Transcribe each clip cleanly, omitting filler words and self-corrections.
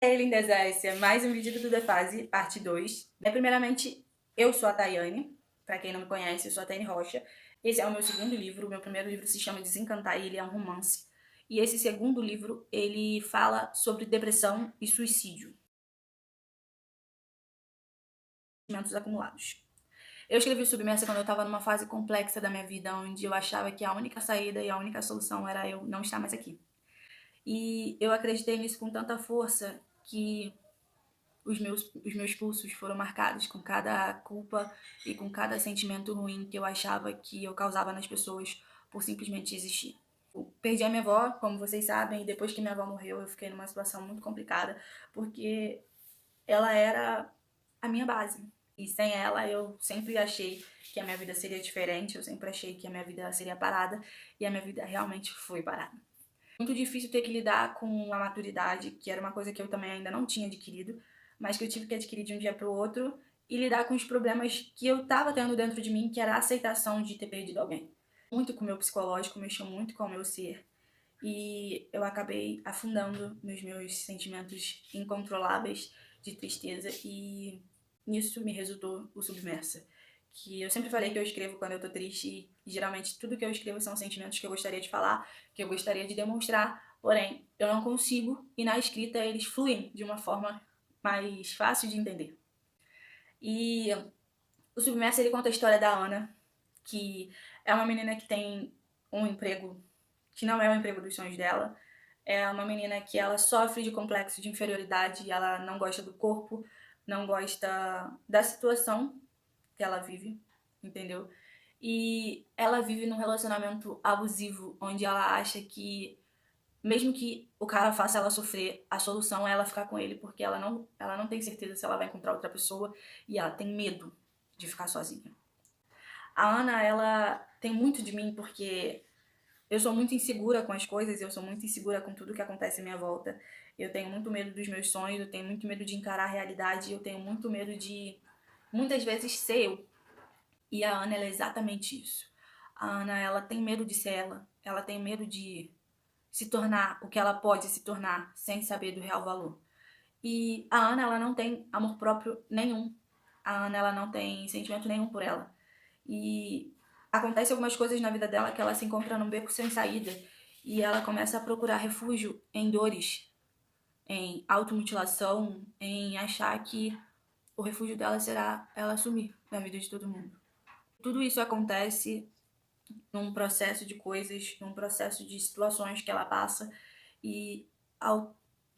E aí, lindas, esse é mais um vídeo do Defase, parte 2. Primeiramente, eu sou a Tayane. Pra quem não me conhece, eu sou a Tayane Rocha. Esse é o meu segundo livro. O meu primeiro livro se chama Desencantar e ele é um romance. E esse segundo livro, ele fala sobre depressão e suicídio. Sentimentos acumulados. Eu escrevi Submersa quando eu estava numa fase complexa da minha vida, onde eu achava que a única saída e a única solução era eu não estar mais aqui. E eu acreditei nisso com tanta força que os meus pulsos foram marcados com cada culpa e com cada sentimento ruim que eu achava que eu causava nas pessoas por simplesmente existir. Eu perdi a minha avó, como vocês sabem, e depois que minha avó morreu eu fiquei numa situação muito complicada, porque ela era a minha base. E sem ela eu sempre achei que a minha vida seria diferente, eu sempre achei que a minha vida seria parada, e a minha vida realmente foi parada. Muito difícil ter que lidar com a maturidade, que era uma coisa que eu também ainda não tinha adquirido, mas que eu tive que adquirir de um dia para o outro, e lidar com os problemas que eu estava tendo dentro de mim, que era a aceitação de ter perdido alguém. Muito com o meu psicológico, mexeu muito com o meu ser, e eu acabei afundando nos meus sentimentos incontroláveis de tristeza, e nisso me resultou o Submersa. Que eu sempre falei que eu escrevo quando eu tô triste, e geralmente tudo que eu escrevo são sentimentos que eu gostaria de falar, que eu gostaria de demonstrar, porém eu não consigo, e na escrita eles fluem de uma forma mais fácil de entender. E o Submersa, ele conta a história da Ana, que é uma menina que tem um emprego que não é o emprego dos sonhos dela. É uma menina que ela sofre de complexo de inferioridade, ela não gosta do corpo, não gosta da situação que ela vive, entendeu? E ela vive num relacionamento abusivo, onde ela acha que, mesmo que o cara faça ela sofrer, a solução é ela ficar com ele, porque ela não tem certeza se ela vai encontrar outra pessoa e ela tem medo de ficar sozinha. A Ana, ela tem muito de mim porque eu sou muito insegura com as coisas, eu sou muito insegura com tudo que acontece à minha volta. Eu tenho muito medo dos meus sonhos, eu tenho muito medo de encarar a realidade, eu tenho muito medo de, muitas vezes, ser eu. E a Ana, ela é exatamente isso. A Ana, ela tem medo de ser ela tem medo de se tornar o que ela pode se tornar sem saber do real valor. E a Ana, ela não tem amor próprio nenhum. A Ana, ela não tem sentimento nenhum por ela. E acontece algumas coisas na vida dela que ela se encontra num beco sem saída e ela começa a procurar refúgio em dores, em automutilação, em achar que o refúgio dela será ela sumir da vida de todo mundo. Tudo isso acontece num processo de coisas, num processo de situações que ela passa e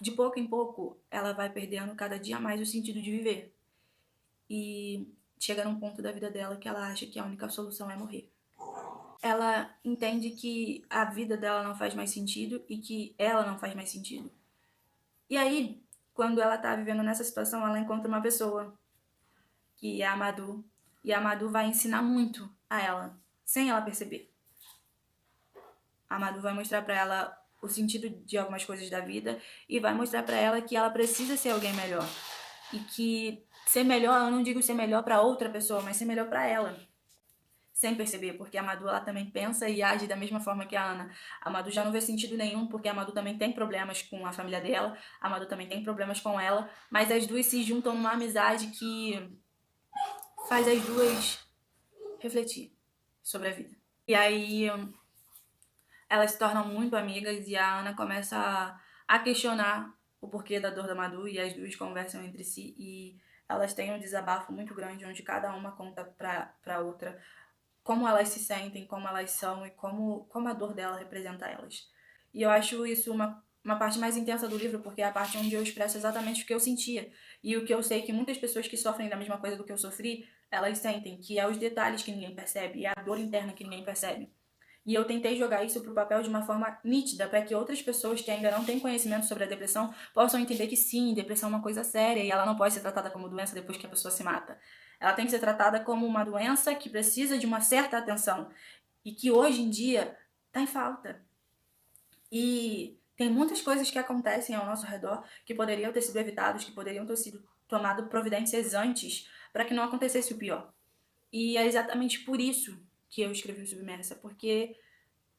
de pouco em pouco ela vai perdendo cada dia mais o sentido de viver. E chega num ponto da vida dela que ela acha que a única solução é morrer. Ela entende que a vida dela não faz mais sentido e que ela não faz mais sentido. E aí, quando ela tá vivendo nessa situação, ela encontra uma pessoa, que é a Madu, e a Madu vai ensinar muito a ela, sem ela perceber. A Madu vai mostrar pra ela o sentido de algumas coisas da vida e vai mostrar pra ela que ela precisa ser alguém melhor. E que ser melhor, eu não digo ser melhor pra outra pessoa, mas ser melhor pra ela. Sem perceber, porque a Madu, ela também pensa e age da mesma forma que a Ana. A Madu já não vê sentido nenhum, porque a Madu também tem problemas com a família dela, a Madu também tem problemas com ela, mas as duas se juntam numa amizade que faz as duas refletir sobre a vida. E aí elas se tornam muito amigas e a Ana começa a questionar o porquê da dor da Madu e as duas conversam entre si e elas têm um desabafo muito grande onde cada uma conta pra outra como elas se sentem, como elas são e como a dor dela representa elas. E eu acho isso uma parte mais intensa do livro, porque é a parte onde eu expresso exatamente o que eu sentia. E o que eu sei que muitas pessoas que sofrem da mesma coisa do que eu sofri, elas sentem, que é os detalhes que ninguém percebe, e a dor interna que ninguém percebe. E eu tentei jogar isso pro papel de uma forma nítida, para que outras pessoas que ainda não têm conhecimento sobre a depressão possam entender que sim, depressão é uma coisa séria e ela não pode ser tratada como doença depois que a pessoa se mata. Ela tem que ser tratada como uma doença que precisa de uma certa atenção e que hoje em dia está em falta. E tem muitas coisas que acontecem ao nosso redor que poderiam ter sido evitadas, que poderiam ter sido tomado providências antes para que não acontecesse o pior. E é exatamente por isso que eu escrevi o Submersa, porque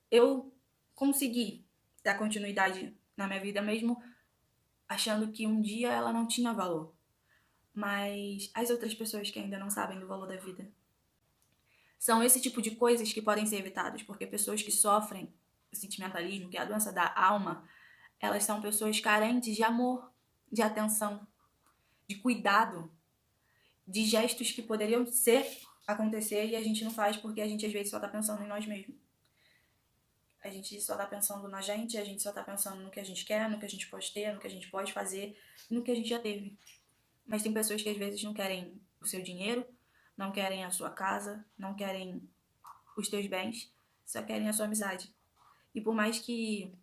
eu consegui dar continuidade na minha vida mesmo achando que um dia ela não tinha valor. Mas as outras pessoas que ainda não sabem do valor da vida. São esse tipo de coisas que podem ser evitadas, porque pessoas que sofrem o sentimentalismo, que é a doença da alma, elas são pessoas carentes de amor, de atenção, de cuidado, de gestos que poderiam acontecer e a gente não faz porque a gente às vezes só tá pensando em nós mesmos. A gente só tá pensando na gente, a gente só tá pensando no que a gente quer, no que a gente pode ter, no que a gente pode fazer, no que a gente já teve. Mas tem pessoas que às vezes não querem o seu dinheiro, não querem a sua casa, não querem os teus bens, só querem a sua amizade. E por mais que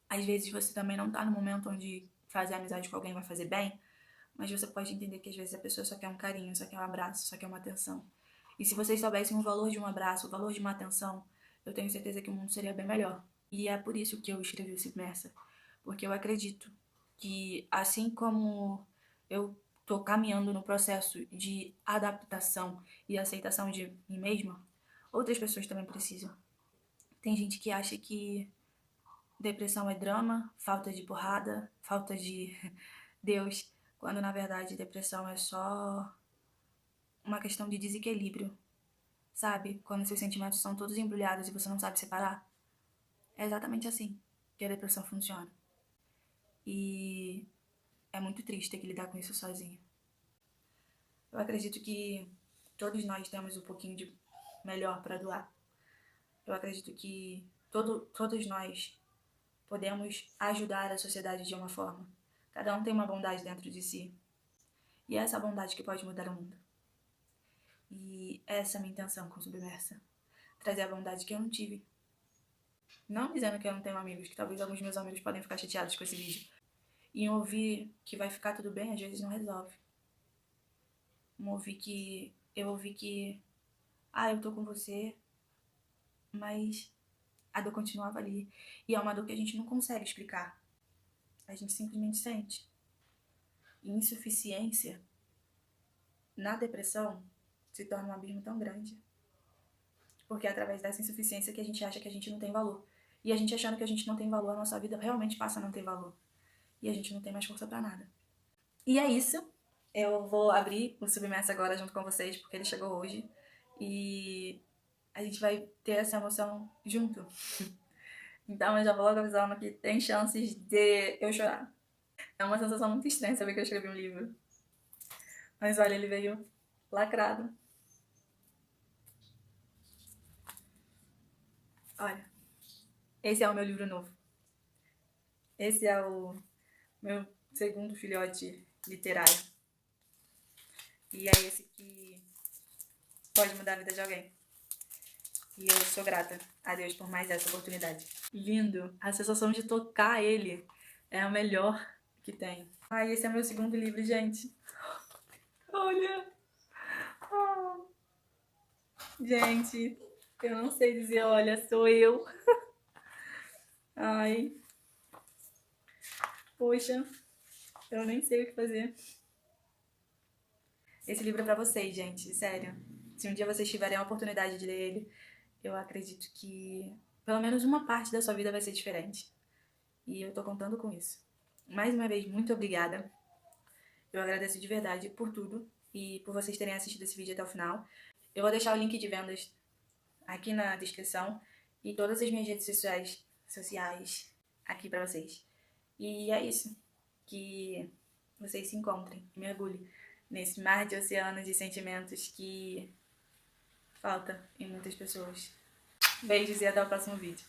às vezes você também não tá no momento onde fazer amizade com alguém vai fazer bem, mas você pode entender que às vezes a pessoa só quer um carinho, só quer um abraço, só quer uma atenção. E se vocês soubessem o valor de um abraço, o valor de uma atenção, eu tenho certeza que o mundo seria bem melhor. E é por isso que eu escrevi o Submersa. Porque eu acredito que, assim como eu tô caminhando no processo de adaptação e aceitação de mim mesma, outras pessoas também precisam. Tem gente que acha que depressão é drama, falta de porrada, falta de Deus, quando na verdade depressão é só uma questão de desequilíbrio, sabe? Quando seus sentimentos são todos embrulhados e você não sabe separar. É exatamente assim que a depressão funciona. E é muito triste ter que lidar com isso sozinho. Eu acredito que todos nós temos um pouquinho de melhor para doar. Eu acredito que todos nós podemos ajudar a sociedade de uma forma. Cada um tem uma bondade dentro de si. E é essa bondade que pode mudar o mundo. E essa é a minha intenção com Submersa. Trazer a bondade que eu não tive. Não dizendo que eu não tenho amigos, que talvez alguns meus amigos podem ficar chateados com esse vídeo. E ouvir que vai ficar tudo bem, às vezes não resolve. Eu ouvi que, eu tô com você, mas a dor continuava ali. E é uma dor que a gente não consegue explicar. A gente simplesmente sente. E insuficiência na depressão se torna um abismo tão grande. Porque é através dessa insuficiência que a gente acha que a gente não tem valor. E a gente achando que a gente não tem valor, a nossa vida realmente passa a não ter valor. E a gente não tem mais força pra nada. E é isso. Eu vou abrir o Submerso agora junto com vocês, porque ele chegou hoje. E a gente vai ter essa emoção junto. Então eu já vou logo avisando que tem chances de eu chorar. É uma sensação muito estranha saber que eu escrevi um livro. Mas olha, ele veio lacrado. Olha, esse é o meu livro novo. Esse é o meu segundo filhote literário. E é esse que pode mudar a vida de alguém. E eu sou grata a Deus por mais essa oportunidade. Lindo! A sensação de tocar ele é a melhor que tem. Esse é meu segundo livro, gente. Olha! Oh. Gente, eu não sei dizer, olha, sou eu. Ai. Poxa, eu nem sei o que fazer. Esse livro é pra vocês, gente, sério. Se um dia vocês tiverem a oportunidade de ler ele, eu acredito que pelo menos uma parte da sua vida vai ser diferente. E eu tô contando com isso. Mais uma vez, muito obrigada. Eu agradeço de verdade por tudo e por vocês terem assistido esse vídeo até o final. Eu vou deixar o link de vendas aqui na descrição e todas as minhas redes sociais aqui pra vocês. E é isso. Que vocês se encontrem e mergulhem nesse mar de oceano de sentimentos que falta em muitas pessoas. Beijos e até o próximo vídeo.